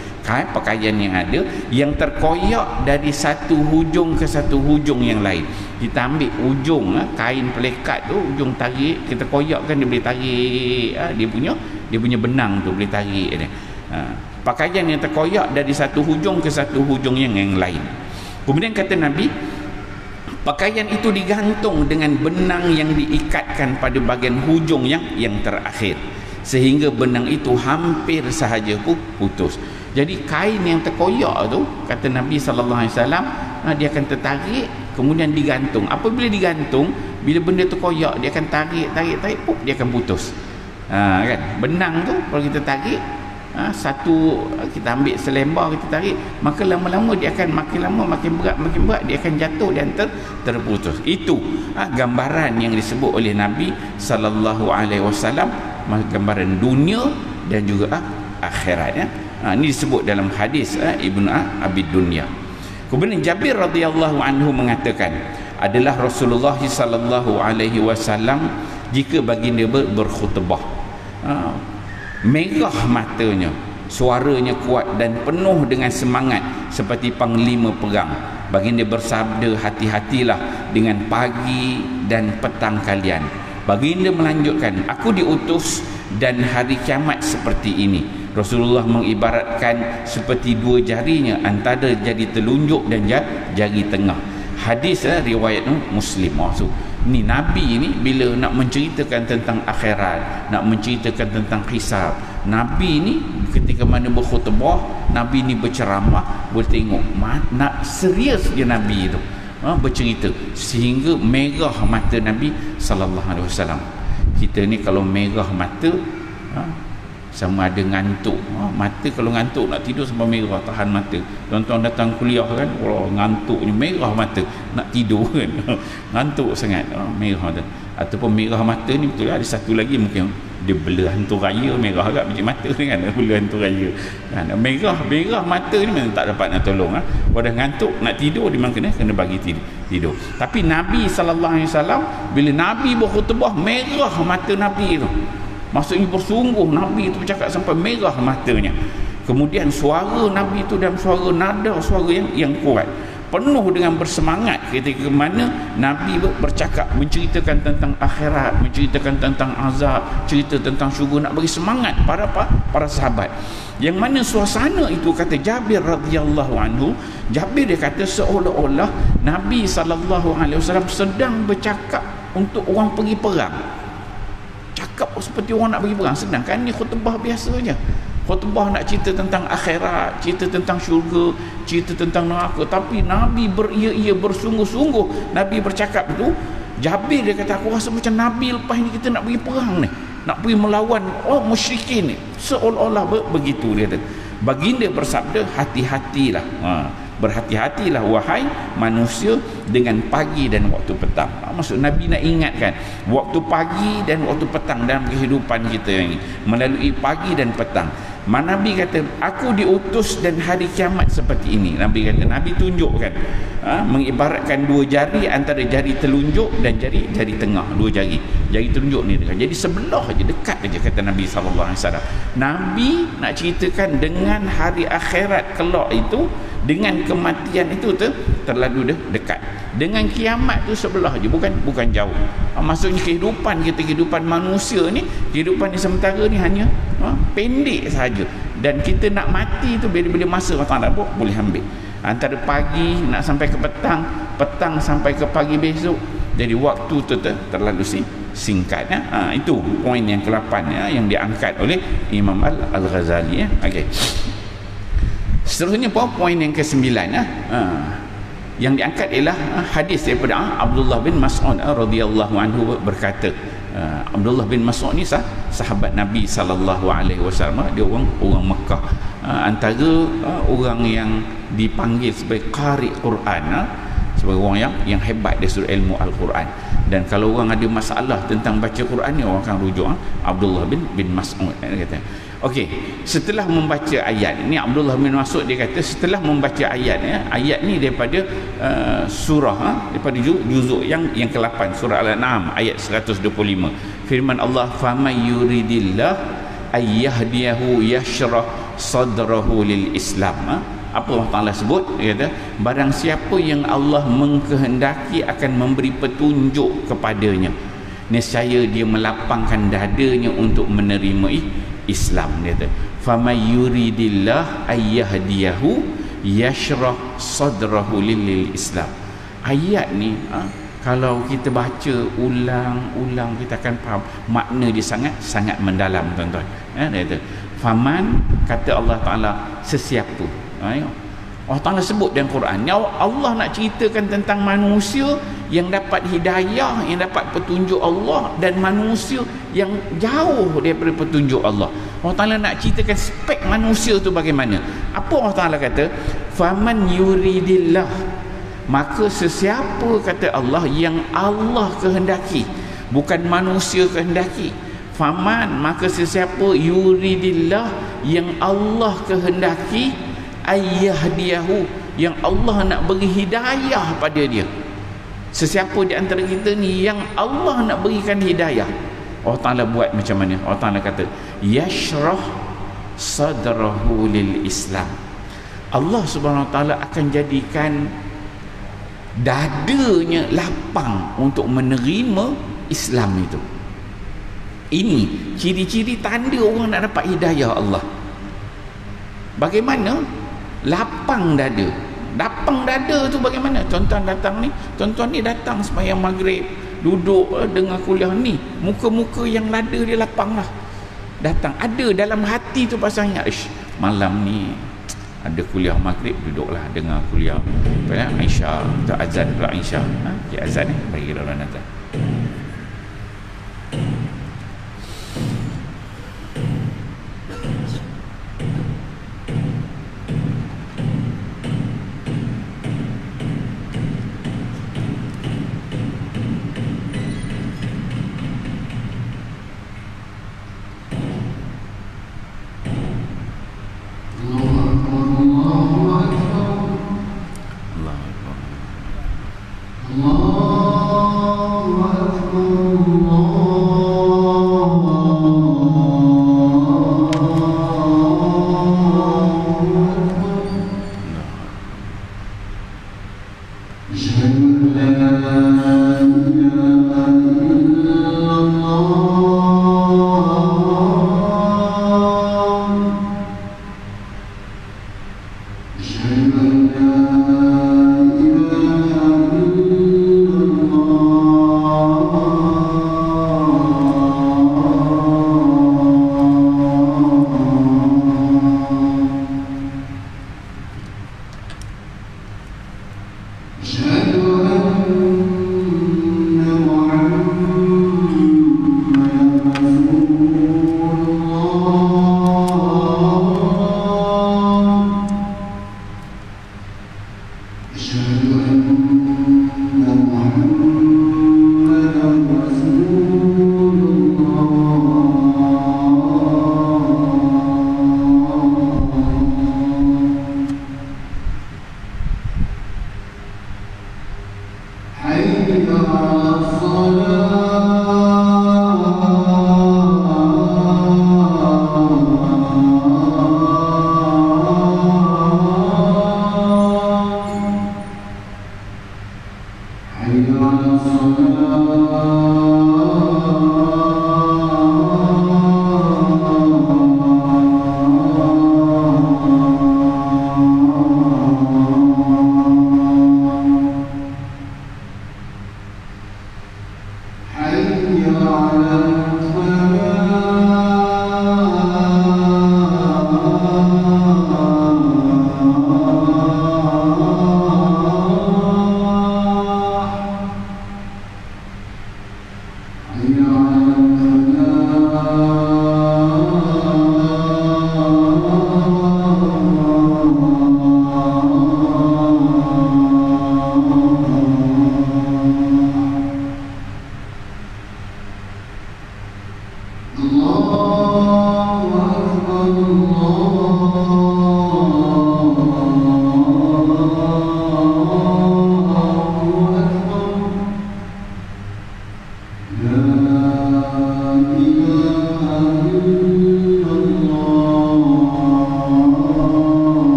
pakaian yang ada, yang terkoyak dari satu hujung ke satu hujung yang lain. Kita ambil ujung kain pelekat tu, ujung tarik, kita koyakkan, dia boleh tarik dia punya benang tu, boleh tarik dia. Pakaian yang terkoyak dari satu hujung ke satu hujung yang lain. Kemudian kata Nabi, pakaian itu digantung dengan benang yang diikatkan pada bahagian hujung yang terakhir, sehingga benang itu hampir sahaja putus. Jadi kain yang terkoyak tu, kata Nabi SAW, dia akan tertarik, kemudian digantung. Apabila digantung, bila benda terkoyak, dia akan tarik, dia akan putus. Kan? Benang tu kalau kita tarik, satu, kita ambil selembar, kita tarik, maka lama-lama dia akan makin lama makin berat, dia akan jatuh dan terputus. Itu gambaran yang disebut oleh Nabi SAW, gambaran dunia dan juga akhirat ya. Ini disebut dalam hadis Ibnu Abi Dunya. Kemudian Jabir radhiyallahu anhu mengatakan, adalah Rasulullah SAW jika baginda berkhutbah, merah matanya, suaranya kuat dan penuh dengan semangat seperti panglima perang. Baginda bersabda, hati-hatilah dengan pagi dan petang kalian. Baginda melanjutkan, aku diutus dan hari kiamat seperti ini. Rasulullah mengibaratkan seperti dua jarinya antara jari telunjuk dan jari tengah. Hadis riwayat Muslim. Maksud ni Nabi ni bila nak menceritakan tentang akhirat, nak menceritakan tentang hisab, Nabi ni ketika mana berkhutbah, Nabi ni berceramah, boleh tengok nak serius je Nabi tu bercerita sehingga merah mata Nabi sallallahu alaihi wasallam. Kita ni kalau merah mata sama ada ngantuk. Mata kalau ngantuk nak tidur sampai merah, tahan mata. Tuan-tuan datang kuliah kan, kalau ngantuknya merah mata nak tidur kan. Ngantuk sangat, merah mata. Ataupun merah mata ni betul ada satu lagi mungkin dia bela hantu raya, merah agak macam mata ni kan, bela hantu raya kan. Merah mata ni memang tak dapat nak tolong. Kalau dah ngantuk nak tidur dia memang kena bagi tidur. Tapi Nabi SAW bila Nabi berkhutbah, merah mata Nabi tu. Maksudnya bersungguh Nabi itu bercakap sampai merah matanya. Kemudian suara Nabi itu dalam nada suara yang kuat, penuh dengan bersemangat ketika mana Nabi bercakap, menceritakan tentang akhirat, menceritakan tentang azab, cerita tentang syurga, nak bagi semangat para sahabat. Yang mana suasana itu, kata Jabir radhiyallahu anhu, Jabir dia kata seolah-olah Nabi SAW sedang bercakap untuk orang pergi perang. Cakap seperti orang nak pergi perang, sedangkan ni khutbah biasa je. Khutbah nak cerita tentang akhirat, cerita tentang syurga, cerita tentang neraka, tapi Nabi beria-ia, bersungguh-sungguh Nabi bercakap itu. Jabir dia kata, aku rasa macam Nabi lepas ni kita nak pergi perang ni, nak pergi melawan musyrikin ni, seolah-olah begitu dia kata. Baginda bersabda, hati-hatilah, berhati-hatilah wahai manusia dengan pagi dan waktu petang. Maksud Nabi nak ingatkan waktu pagi dan waktu petang dalam kehidupan kita ini, melalui pagi dan petang. Nabi kata, aku diutus dan hari kiamat seperti ini. Nabi kata, Nabi tunjukkan, mengibaratkan dua jari antara jari telunjuk dan jari tengah, dua jari telunjuk ni dekat. Jadi sebelah je, dekat aja, kata Nabi SAW. Nabi nak ceritakan dengan hari akhirat kelak itu, dengan kematian itu terlalu dekat. Dengan kiamat tu sebelah je, bukan jauh. Maksudnya kehidupan kita, kehidupan manusia ni, kehidupan di sementara ni hanya pendek saja. Dan kita nak mati tu bila masa Allah Taala boleh ambil. Antara pagi nak sampai ke petang, petang sampai ke pagi besok. Jadi waktu tu terlalu singkat. Itu poin yang ke-8 yang diangkat oleh Imam Al-Ghazali. Okey. Seterusnya poin yang ke-9 yang diangkat ialah hadis daripada Abdullah bin Mas'ud radhiyallahu anhu berkata, Abdullah bin Mas'ud ni sahabat Nabi sallallahu alaihi wasallam, dia orang Mekah, antara orang yang dipanggil sebagai qari Quran, sebagai orang yang hebat dari sudut ilmu Al-Quran. Dan kalau orang ada masalah tentang baca Quran ni, orang akan rujuk Abdullah bin Mas'ud kata. Okey, setelah membaca ayat ni, Abdullah bin Mas'ud dia kata setelah membaca ayat ni daripada surah, daripada juzuk yang ke-8 surah Al-An'am ayat 125. Firman Allah, "Faman yuridillah ayyahdiyahu yashrah sadrahu lil Islam." Apa Allah Ta'ala sebut? Dia kata, barang siapa yang Allah mengkehendaki akan memberi petunjuk kepadanya, nescaya dia melapangkan dadanya untuk menerima Islam. Dia kata, "Faman yuridillah ayyahdiyahu yashrah sadrahu lil Islam." Ayat ni kalau kita baca ulang-ulang, kita akan faham makna dia sangat mendalam, tuan-tuan. Dia kata, faman, kata Allah Ta'ala, sesiapa. Allah Ta'ala sebut dalam Quran, Allah nak ceritakan tentang manusia yang dapat hidayah, yang dapat petunjuk Allah, dan manusia yang jauh daripada petunjuk Allah. Allah Ta'ala nak ceritakan spek manusia tu bagaimana. Apa Allah Ta'ala kata? Faman yuridillah, maka sesiapa, kata Allah, yang Allah kehendaki, bukan manusia kehendaki. Faman, maka sesiapa, yuridillah, yang Allah kehendaki, ayyahdiyahu, yang Allah nak beri hidayah pada dia. Sesiapa di antara kita ni yang Allah nak berikan hidayah, Allah Ta'ala buat macam mana? Allah Ta'ala kata, yashrah sadrahu lil Islam. Allah Subhanahu wa taala akan jadikan dadanya lapang untuk menerima Islam itu. Ini ciri-ciri tanda orang nak dapat hidayah Allah. Bagaimana? Lapang dada. Lapang dada tu bagaimana? Tuan-tuan datang ni, tuan-tuan ni datang sembahyang maghrib, duduk dengar kuliah ni, muka-muka yang lada dia lapang lah. Datang, ada dalam hati tu pasalnya, malam ni ada kuliah maghrib, duduklah dengar kuliah Aisyah, atau azan pula Aisyah. Azan bagi orang datang.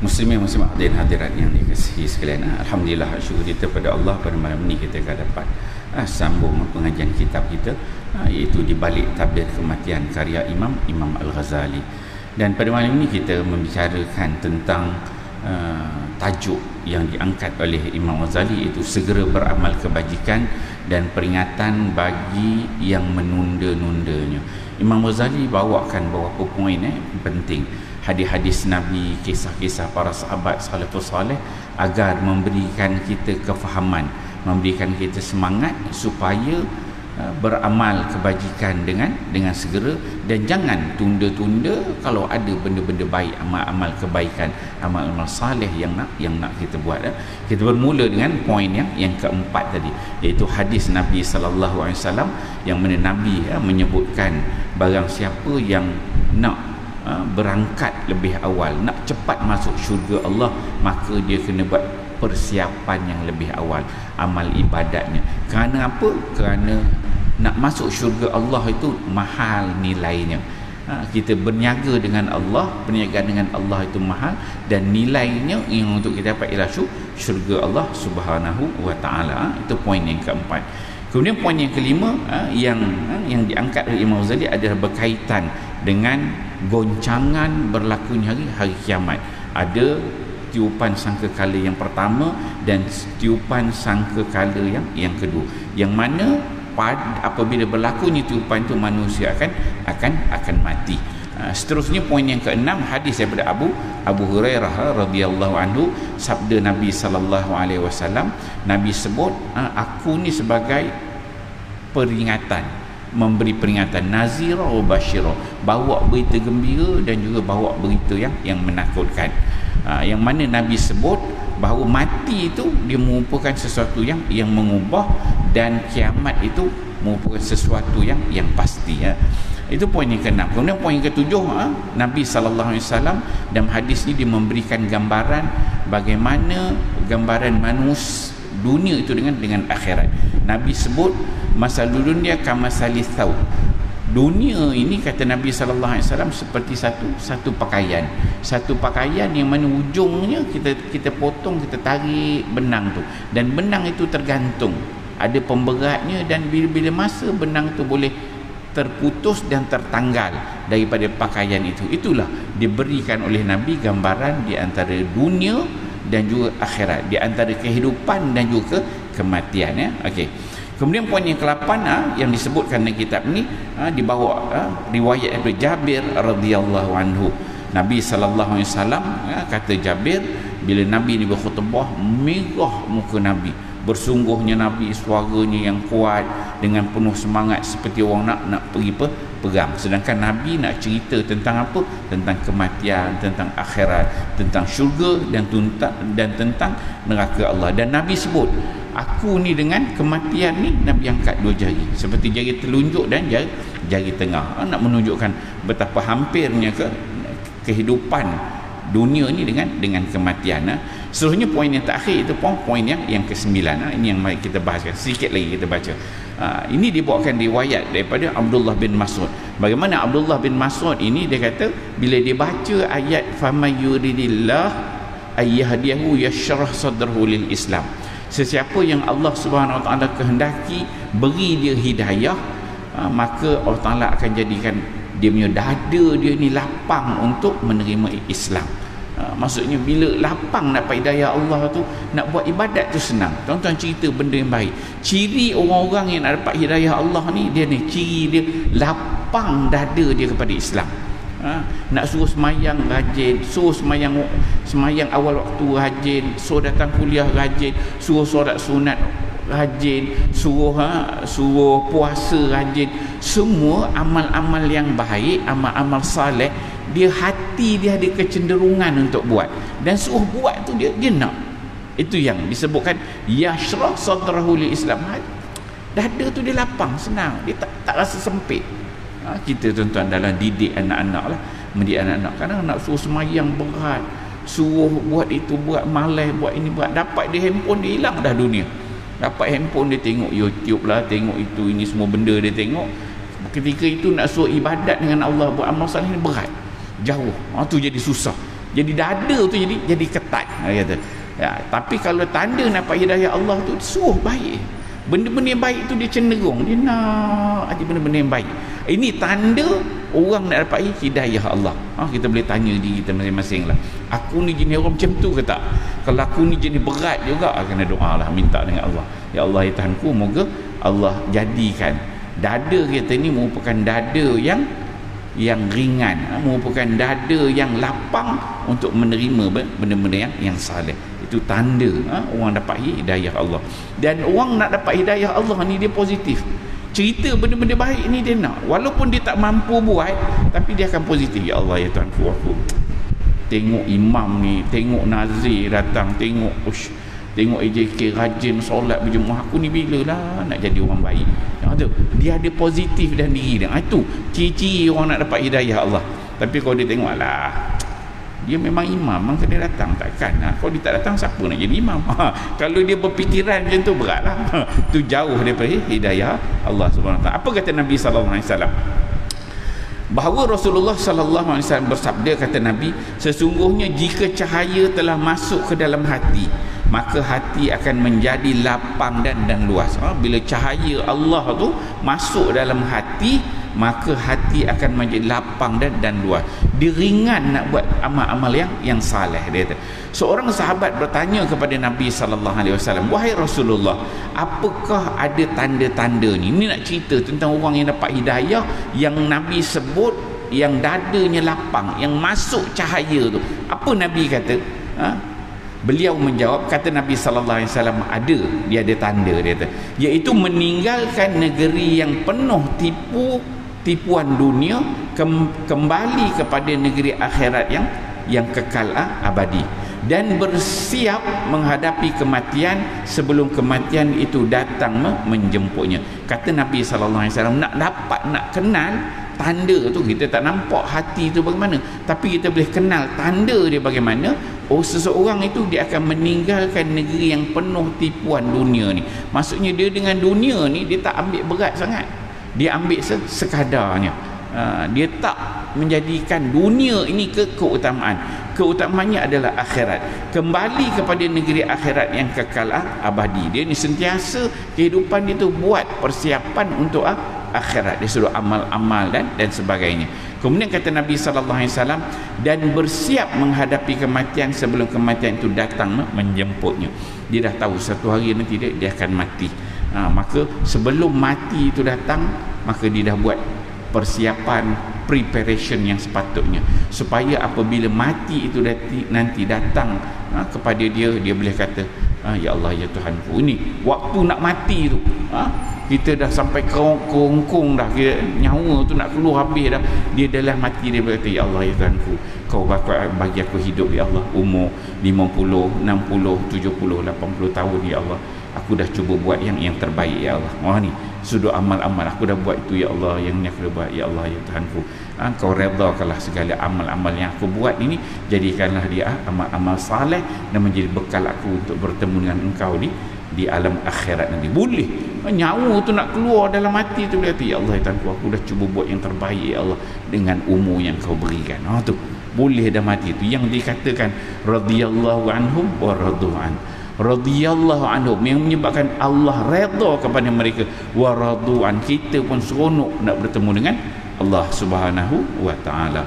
Muslimin muslimat dan hadirat yang dikasihi sekalian, alhamdulillah, syukur kita pada Allah pada malam ini kita akan dapat sambung pengajian kitab kita, iaitu di balik tabir kematian karya Imam Al-Ghazali. Dan pada malam ini kita membicarakan tentang tajuk yang diangkat oleh Imam Ghazali, iaitu segera beramal kebajikan dan peringatan bagi yang menunda-nundanya. Imam Ghazali bawakan beberapa poin penting, hadis-hadis Nabi, kisah-kisah para sahabat salafus saleh, agar memberikan kita kefahaman, memberikan kita semangat supaya beramal kebajikan dengan segera, dan jangan tunda-tunda kalau ada benda-benda baik, amal-amal kebaikan, amal-amal saleh yang nak kita buat. Kita bermula dengan poin yang keempat tadi, iaitu hadis Nabi sallallahu alaihi wasallam yang mana Nabi menyebutkan barang siapa yang nak berangkat lebih awal. Nak cepat masuk syurga Allah, maka dia kena buat persiapan yang lebih awal, amal ibadatnya. Kerana apa? Kerana nak masuk syurga Allah itu mahal nilainya. Kita berniaga dengan Allah, perniagaan dengan Allah itu mahal, dan nilainya yang untuk kita dapat ialah syurga Allah Subhanahu wa taala. Itu poin yang keempat. Kemudian poin yang kelima yang diangkat oleh Imam Ghazali adalah berkaitan dengan goncangan berlakunya hari kiamat. Ada tiupan sangkakala yang pertama dan tiupan sangkakala yang kedua, yang mana apabila berlakunya tiupan itu manusia akan mati. Seterusnya poin yang keenam, hadis daripada Abu Hurairah radhiyallahu anhu, sabda Nabi sallallahu alaihi wasallam, Nabi sebut, aku ni sebagai peringatan, memberi peringatan, nazira wa basyira, bawa berita gembira dan juga bawa berita yang menakutkan. Yang mana Nabi sebut bahawa mati itu dia merupakan sesuatu yang mengubah, dan kiamat itu merupakan sesuatu yang pasti. Itu poin yang keenam. Kemudian poin yang ketujuh, Nabi sallallahu alaihi wasallam dalam hadis ini dia memberikan gambaran bagaimana gambaran manusia dunia itu dengan akhirat. Nabi sebut masalul dunya kamasalis thawb. Dunia ini, kata Nabi sallallahu alaihi wasallam, seperti satu pakaian. Satu pakaian yang mana ujungnya kita potong, kita tarik benang tu, dan benang itu tergantung, ada pemberatnya, dan bila masa benang tu boleh terputus dan tertanggal daripada pakaian itu. Itulah diberikan oleh Nabi gambaran di antara dunia dan juga akhirat, di antara kehidupan dan juga kematian. Okey. Kemudian poin yang ke-8 yang disebutkan dalam kitab ni, dibawa riwayat daripada Jabir radhiyallahu anhu. Nabi sallallahu alaihi wasallam, kata Jabir, bila Nabi ni berkhutbah, merah muka Nabi, bersungguhnya Nabi, suaranya yang kuat dengan penuh semangat seperti orang nak pergi perang. Sedangkan Nabi nak cerita tentang apa? Tentang kematian, tentang akhirat, tentang syurga dan tentang neraka Allah. Dan Nabi sebut, aku ni dengan kematian ni, Nabi angkat dua jari, seperti jari telunjuk dan jari tengah, nak menunjukkan betapa hampirnya kehidupan dunia ni dengan kematian. Seterusnya poin yang terakhir itu poin yang ke-9. Ini yang mari kita bahaskan, sedikit lagi kita baca. Ini dibawakan riwayat daripada Abdullah bin Mas'ud. Bagaimana Abdullah bin Mas'ud ini, dia kata bila dia baca ayat famay yuridillah ayyahdiyahu yashrah sadrahu lil Islam, sesiapa yang Allah Subhanahu wa taala kehendaki beri dia hidayah, maka Allah Taala akan jadikan dia punya dada dia ni lapang untuk menerima Islam. Maksudnya bila lapang dapat hidayah Allah tu, nak buat ibadat tu senang. Tuan-tuan cerita benda yang baik. Ciri orang-orang yang nak dapat hidayah Allah ni, dia ni ciri dia lapang dada dia kepada Islam. Nak suruh semayang rajin, suruh semayang awal waktu rajin, suruh datang kuliah rajin, suruh solat sunat rajin, suruh puasa rajin. Semua amal-amal yang baik, amal-amal saleh, dia hati dia ada kecenderungan untuk buat, dan suruh buat tu dia nak. Itu yang disebutkan yashrah sadrahu lil Islam. Dada tu dia lapang, senang, dia tak rasa sempit. Kita tuan-tuan dalam didik anak-anak lah, mendidik anak-anak, kadang nak suruh semayang berat, suruh buat itu, buat malas, buat ini, buat, dapat dia handphone dia hilang dah dunia. Dapat handphone dia tengok YouTube lah, tengok itu ini semua benda dia tengok. Ketika itu nak suruh ibadat dengan Allah, buat amal saleh ni berat, jauh. Tu jadi susah. Jadi dada tu jadi ketat, kata. Tapi kalau tanda dapat hidayah Allah tu, suruh baik. Benda-benda yang baik tu dia cenderung, dia nak aja benda-benda yang baik. Ini tanda orang nak dapat hidayah Allah. Kita boleh tanya diri kita masing-masing lah, aku ni jenis orang macam tu ke tak? Kalau aku ni jenis berat juga, kena doa lah, minta dengan Allah, ya Allah ya Tuhanku, moga Allah jadikan dada kita ni merupakan dada yang ringan, merupakan dada yang lapang untuk menerima benda-benda yang saleh. Itu tanda orang dapat hidayah Allah. Dan orang nak dapat hidayah Allah ni, dia positif. Cerita benda-benda baik ni dia nak, walaupun dia tak mampu buat, tapi dia akan positif. Ya Allah ya Tuhanku, aku tengok imam ni, tengok nazir datang, tengok AJK rajin solat berjemaah, aku ni bila lah nak jadi orang baik. Dia ada positif dalam diri dia. Itu ciri-ciri orang nak dapat hidayah Allah. Tapi kalau dia tengok lah, dia memang imam, memang kena datang, takkan kalau dia tak datang siapa nak jadi imam? Kalau dia berfikiran macam tu, beratlah. Tu jauh daripada hidayah Allah Subhanahu Wa Taala. Apa kata Nabi sallallahu alaihi wasallam? Bahawa Rasulullah sallallahu alaihi wasallam bersabda, kata Nabi, sesungguhnya jika cahaya telah masuk ke dalam hati, maka hati akan menjadi lapang dan luas. Bila cahaya Allah tu masuk dalam hati, maka hati akan menjadi lapang dan luas. Dia ringan nak buat amal-amal yang saleh, dia kata. Seorang sahabat bertanya kepada Nabi sallallahu alaihi wasallam, wahai Rasulullah, apakah ada tanda-tanda ni? Ini nak cerita tentang orang yang dapat hidayah, yang Nabi sebut yang dadanya lapang, yang masuk cahaya tu. Apa Nabi kata? Beliau menjawab, kata Nabi sallallahu alaihi wasallam, dia ada tanda, dia kata, iaitu meninggalkan negeri yang penuh tipuan dunia, kembali kepada negeri akhirat yang kekal abadi, dan bersiap menghadapi kematian sebelum kematian itu datang menjemputnya. Kata Nabi sallallahu alaihi wasallam, nak kenal tanda tu, kita tak nampak hati tu bagaimana, tapi kita boleh kenal tanda dia bagaimana. Seseorang itu dia akan meninggalkan negeri yang penuh tipuan dunia ni. Maksudnya dia dengan dunia ni dia tak ambil berat sangat, dia ambil sekadarnya. Dia tak menjadikan dunia ini keutamaan. Keutamaannya adalah akhirat, kembali kepada negeri akhirat yang kekal abadi. Dia ni sentiasa kehidupan dia tu buat persiapan untuk akhirat. Dia suruh amal-amal dan sebagainya. Kemudian kata Nabi sallallahu alaihi wasallam, dan bersiap menghadapi kematian sebelum kematian itu datang menjemputnya. Dia dah tahu satu hari nanti dia akan mati. Maka sebelum mati itu datang, maka dia dah buat persiapan, preparation yang sepatutnya, supaya apabila mati itu nanti datang kepada dia boleh kata, ya Allah, ya Tuhanku, ini waktu nak mati tu, kita dah sampai kerongkong dah, nyawa tu nak keluar habis dah, dia dah mati, dia berkata, ya Allah, ya Tuhanku, kau bagi aku hidup, ya Allah, umur 50, 60, 70, 80 tahun, ya Allah, aku dah cuba buat yang terbaik, ya Allah. Ni sudut amal-amal aku dah buat itu, ya Allah, yang ni aku dah buat, ya Allah, ya Tuhanku, kau redakanlah segala amal-amal yang aku buat ini, jadikanlah dia amal-amal saleh dan menjadi bekal aku untuk bertemu dengan engkau di alam akhirat nanti. Boleh nyawa tu nak keluar dalam hati tu, dia kata, ya Allah, ya Tuhanku, aku dah cuba buat yang terbaik, ya Allah, dengan umur yang kau berikan. Tu boleh dah mati tu, yang dikatakan radhiyallahu anhum wa radu'an. Radhiyallahu anhum yang menyebabkan Allah redha kepada mereka, wa radu'an, kita pun seronok nak bertemu dengan Allah Subhanahu wa taala.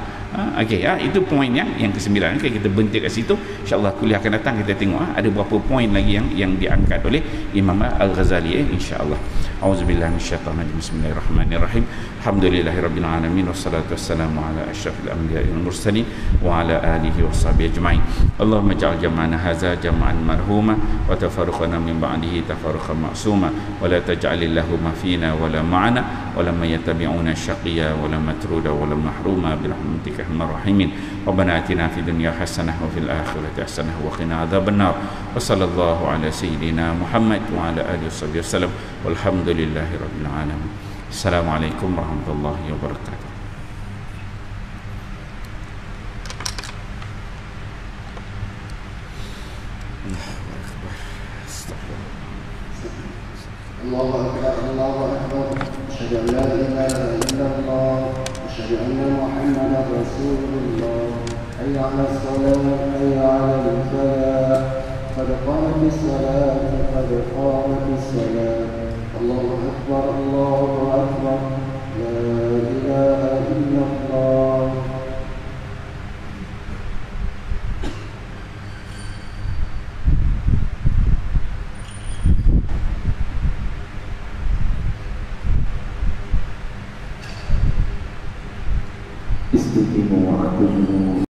Itu poin yang ke-9. Kita berhenti kat situ. InsyaAllah kuliah akan datang kita tengok ada berapa poin lagi yang diangkat oleh Imam Al-Ghazali, insyaAllah. Auzubillahi minasyaitonir rajim. Bismillahirrahmanirrahim. Alhamdulillahirabbil alamin, wassalatu wassalamu ala asyrafil anbiya'i wal mursalin wa ala alihi washabihi ajma'in. Allahumma ja'al jam'ana hadza jam'an marhuma wa tafarruqana min ba'dihi tafarruqan ma'suma wa la taj'alillahu ma fina wa la ma'ana wa lam yattabi'una syaqiyya wa la matruda wa la mahruma bi rahmatika arrahmin. Rabbana atina fid dunya hasanah wa fil akhirati hasanah wa qina adzabannar. Wa sallallahu ala sayyidina Muhammad wa ala alihi wasallam. Walhamdulillahirabbil alamin. Assalamualaikum warahmatullahi wabarakatuh. Allahu akbar, Allahu akbar. Asyhadu an la ilaha illallah, asyhadu anna Muhammadar Rasulullah. Hayya 'alas salat, hayya 'alal falah. Qad qamatis salat, qad qamatis salat. Allahu akbar, Allahu akbar. La ilaha illallah.